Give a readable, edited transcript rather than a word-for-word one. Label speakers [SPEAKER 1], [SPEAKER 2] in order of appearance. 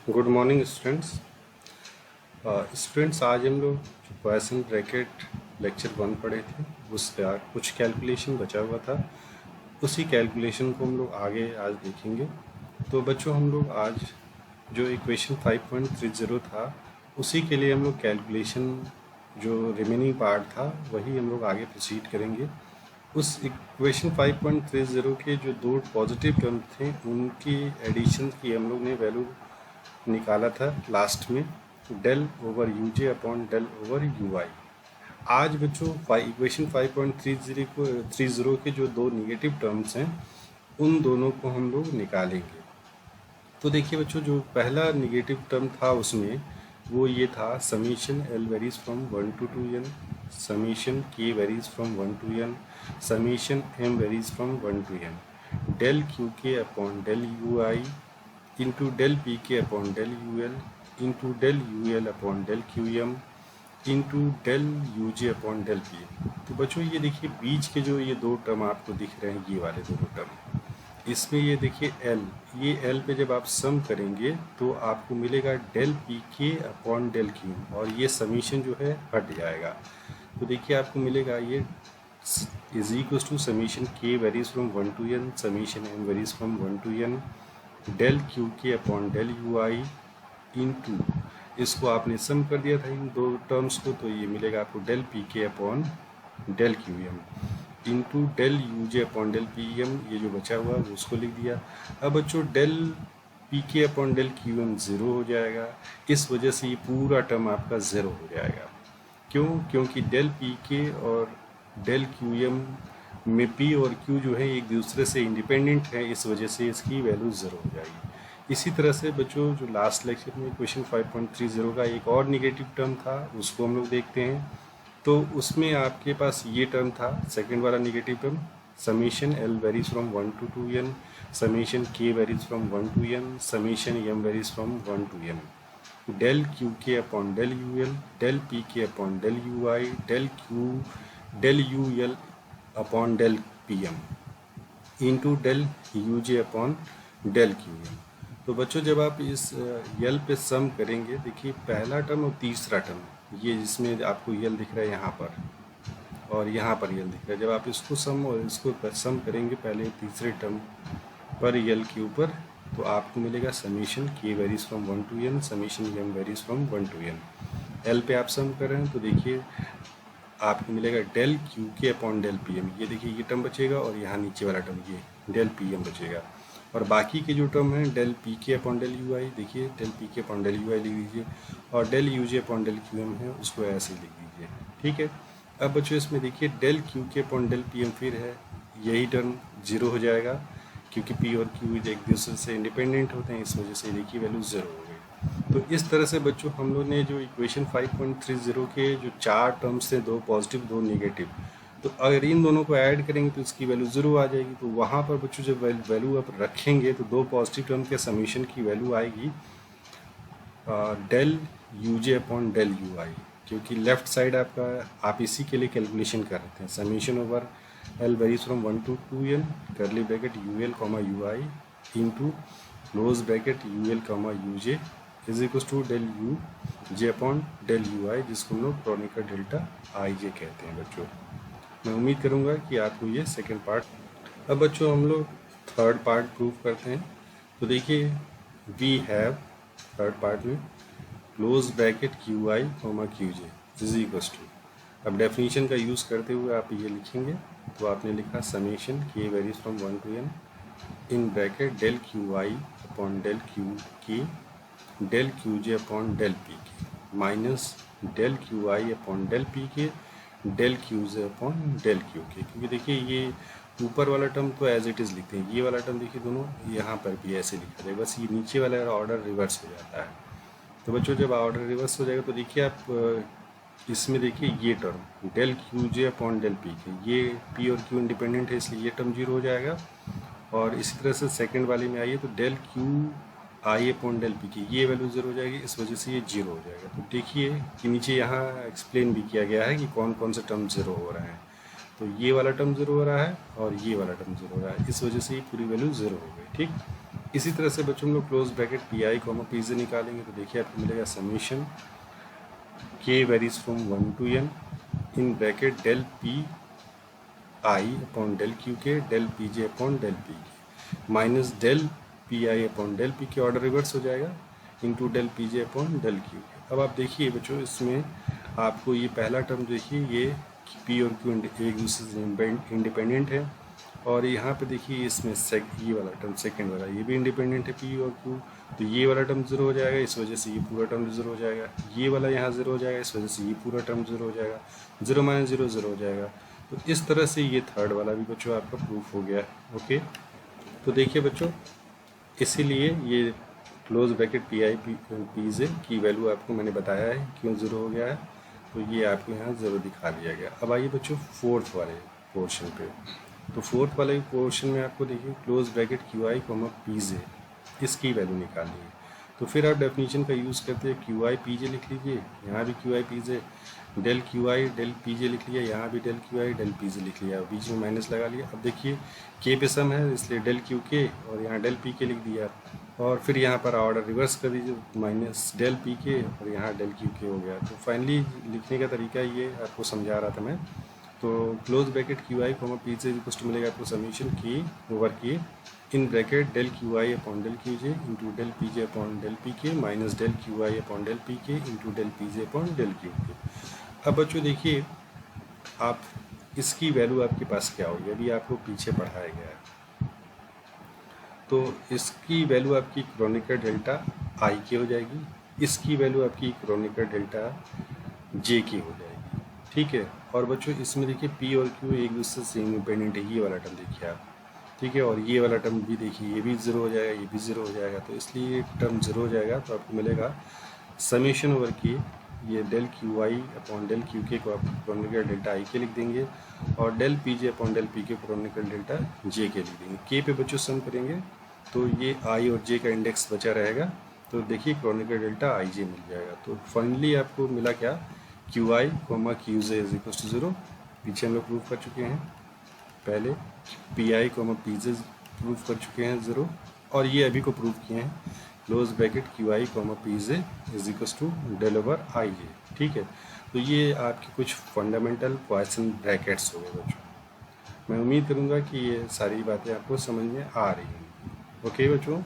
[SPEAKER 1] Good morning students. Students आज हम लोग क्वेश्चन ब्रैकेट लेक्चर 1 पढ़े थे, उसका कुछ कैलकुलेशन बचा हुआ था। उसी कैलकुलेशन को हम लोग आगे आज देखेंगे। तो बच्चों हम लोग आज जो इक्वेशन 5.30 था उसी के लिए हम लोग कैलकुलेशन जो रिमेनिंग पार्ट था वही हम लोग आगे प्रोसीड करेंगे। उस इक्वेशन 5.30 के जो दो पॉजिटिव टर्म थे उनकी एडिशन की हम लोग ने वैल्यू निकाला था लास्ट में, del over U J upon del over U I. आज बच्चों इक्वेशन 5.30 के जो दो निगेटिव टर्म्स हैं उन दोनों को हम लोग निकालेंगे। तो देखिए बच्चों, जो पहला निगेटिव टर्म था उसमें वो ये था summation L varies from 1 to 2n, summation के varies from 1 to n, summation M varies from 1 to n, del Q के upon del you I into del P के upon del you L into del U L upon del Q M into del you J upon del P. तो बच्चों ये देखिए बीच के जो ये दो टर्म आपको दिख रहे हैं, ये वाले दोनों टर्म, इसमें ये देखिए एल, ये एल पे जब आप सम करेंगे तो आपको मिलेगा डेल पी के अपॉन डेल क्यू, और ये समीशन जो है हट जाएगा। तो देखिए आपको मिलेगा ये इज इक्वल टू समीशन के varies from 1 to n, summation M varies from 1 to n, del Q के upon del you I into, इसको आपने सम कर दिया था इन दो टर्म्स को, तो ये मिलेगा आपको डेल पी के upon del Q M into del you J upon del p m, ये जो बचा हुआ है उसको लिख दिया। अब बच्चों डेल पी के upon del Q m zero हो जाएगा, इस वजह से ये पूरा टर्म आपका ज़ीरो हो जाएगा। क्यों? क्योंकि डेल पी के और डेल क्यू एम में पी और क्यू जो है एक दूसरे से इंडिपेंडेंट है, इस वजह से इसकी वैल्यू ज़ीरो हो जाएगी। इसी तरह से बच्चों जो लास्ट लेक्चर में क्वेश्चन 5.30 का एक और निगेटिव टर्म था उसको हम लोग देखते हैं। तो उसमें आपके पास ये टर्म था, सेकंड वाला negative term, summation L varies from 1 to 2n, summation के varies from 1 to n, summation M varies from 1 to n, del Q के upon del you l, del P के upon del you i, del U L upon del p m into del you J upon del Q m. तो बच्चों जब आप इस यल पे सम करेंगे, देखिए पहला टर्म और तीसरा टर्म, ये जिसमें आपको यल दिख रहा है यहाँ पर और यहाँ पर यल दिख रहा है, जब आप इसको सम और इसको सम करेंगे पहले तीसरे टर्म पर यल के ऊपर, तो आपको मिलेगा समीशन के varies from 1 to n, summation M varies from 1 to n। L पे आप सम कर रहे हैं तो देखिए आपको मिलेगा डेल क्यू के अपॉन डेल पी एम, ये देखिए ये टर्म बचेगा और यहाँ नीचे वाला टर्म ये डेल पी एम बचेगा, और बाकी के जो टर्म हैं डेल पी के अपॉन डेल यू आई, देखिए डेल पी के अपॉन डेल यू आई लिख दीजिए, और del you J upon del Q m है उसको ऐसे लिख दीजिए। ठीक है, अब बच्चों इसमें देखिए डेल क्यू के अपॉन डेल पी एम फिर है, यही टर्म जीरो हो जाएगा क्योंकि पी और क्यू एक दूसरे से इंडिपेंडेंट होते हैं, इस वजह से देखिए वैल्यू ज़ीरो हो गई। तो इस तरह से बच्चों हम लोग ने जो इक्वेशन 5.30 के जो चार टर्म्स थे, दो पॉजिटिव दो नेगेटिव, तो अगर इन दोनों को ऐड करेंगे तो इसकी वैल्यू ज़ीरो आ जाएगी। तो वहाँ पर बच्चों जब वैल्यू आप रखेंगे तो दो पॉजिटिव टर्म के समीशन की वैल्यू आएगी del you J upon del you i, क्योंकि लेफ्ट साइड आपका आप इसी के लिए कैलकुलेशन कर रहे थे, summation over l varies from 1 to 2n curly bracket u l comma u I into close bracket u l comma u j is equal to del you J upon del you i, जिसको हम लोग क्रोनिका delta आई जे कहते हैं। बच्चों मैं उम्मीद करूंगा कि आपको ये सेकंड पार्ट। अब बच्चों हम लोग थर्ड पार्ट प्रूव करते हैं। तो देखिए वी हैव थर्ड पार्ट में close bracket q i comma q j is equal to, अब डेफिनेशन का यूज़ करते हुए आप ये लिखेंगे, तो आपने लिखा summation k varies from 1 to n in bracket del q i upon del Q k del q j upon del P k minus del q i upon del P k del q j upon del Q k, क्योंकि देखिए ये ऊपर वाला term तो as it is लिखते हैं, ये वाला टर्म देखिए दोनों यहाँ पर भी ऐसे लिखा है, बस ये नीचे वाला ऑर्डर रिवर्स हो जाता है। तो बच्चों जब ऑर्डर रिवर्स हो जाएगा तो देखिए आप इसमें देखिए ये term del q j upon del P k, ये पी और क्यू इंडिपेंडेंट है इसलिए ये टर्म जीरो हो जाएगा, और इसी तरह से सेकंड वाले में आइए तो del q i upon del p की ये वैल्यू जीरो हो जाएगी, इस वजह से ये जीरो हो जाएगा। तो देखिए कि नीचे यहाँ एक्सप्लेन भी किया गया है कि कौन कौन से टर्म जीरो हो रहे हैं, तो ये वाला टर्म जीरो हो रहा है और ये वाला टर्म जीरो हो रहा है, इस वजह से ये पूरी वैल्यू जीरो हो गई। ठीक, इसी तरह से बच्चों हम लोग close bracket p i comma p j निकालेंगे तो देखिए आपको मिलेगा समीशन के varies from 1 to n in bracket del p i upon del Q k del p j upon del P k minus del p i upon del P k, order reverse हो जाएगा, into del p j upon del Q k. अब आप देखिए बच्चों इसमें आपको ये पहला टर्म देखिए, ये पी और क्यू एक दूसरे से इंडिपेंडेंट है, और यहाँ पे देखिए इसमें ये वाला टर्म सेकंड वाला ये भी इंडिपेंडेंट है पी और क्यू, तो ये वाला टर्म ज़ीरो हो जाएगा, इस वजह से ये पूरा टर्म ज़ीरो हो जाएगा, ये वाला यहाँ ज़ीरो हो जाएगा, इस वजह से ये पूरा टर्म ज़ीरो हो जाएगा, ज़ीरो माइनस ज़ीरो ज़ीरो हो जाएगा। तो इस तरह से ये थर्ड वाला भी बच्चों आपका प्रूफ हो गया। ओके, तो देखिए बच्चों इसीलिए ये क्लोज ब्रैकेट पी आई पी जे की वैल्यू आपको मैंने बताया है क्यों ज़ीरो हो गया है, तो ये आपको यहाँ ज़ीरो दिखा दिया गया। अब आइए बच्चों फोर्थ वाले पोर्शन पे, तो फोर्थ वाले पोर्शन में आपको देखिए close bracket q i comma p जे इसकी वैल्यू निकालनी है। तो फिर आप डेफिनेशन का यूज़ करते हैं, क्यू आई पी जे लिख लीजिए, यहाँ भी q i p j, del q i del p j लिख लिया, यहाँ भी del q i del p j लिख लिया, बीच में माइनस लगा लिया। अब देखिए के पे सम है इसलिए डेल क्यू के और यहाँ डेल पी के लिख दिया, और फिर यहाँ पर ऑर्डर रिवर्स कर दीजिए, माइनस डेल पी के और यहाँ डेल क्यू के हो गया। तो फाइनली लिखने का तरीका ये आपको समझा रहा था मैं। तो close bracket q i comma p j equal मिलेगा आपको summation k over k in bracket del q i upon del q j into del p j upon del P k minus del q i upon del P k into del p j upon del Q k. अब बच्चों देखिए आप इसकी value आपके पास क्या होगी, अभी आपको पीछे पढ़ाया गया है, तो इसकी वैल्यू आपकी क्रोनिकल डेल्टा आई की हो जाएगी, इसकी वैल्यू आपकी क्रोनिकल डेल्टा जे की हो जाएगी। ठीक है, और बच्चों इसमें देखिए पी और क्यू एक दूसरे से इंडिपेंडेंट है, ये वाला टर्म देखिए आप, ठीक है, और ये वाला टर्म भी देखिए ये भी ज़ीरो हो जाएगा, ये भी ज़ीरो हो जाएगा, तो इसलिए ये टर्म ज़ीरो हो जाएगा। तो आपको मिलेगा समीशन ओवर के ये del q i upon del Q k को आप क्रोनिकल डेल्टा आई के लिख देंगे, और del p j upon del P k Kronecker delta j k लिख देंगे। के पे बच्चों सम करेंगे तो ये आई और जे का इंडेक्स बचा रहेगा, तो देखिए क्रोनिकल डेल्टा आई जे मिल जाएगा। तो फाइनली आपको मिला क्या, q i comma q j is equal to zero, पीछे हम लोग प्रूफ कर चुके हैं, पहले p i comma p j proof कर चुके हैं ज़ीरो, और ये अभी को प्रूफ किए हैं close bracket q i comma p j is equal to del over i j. ठीक है, तो ये आपके कुछ फंडामेंटल पॉइसन ब्रैकेट्स हो गए बच्चों। मैं उम्मीद करूँगा कि ये सारी बातें आपको समझ में आ रही हैं। ओके बच्चों।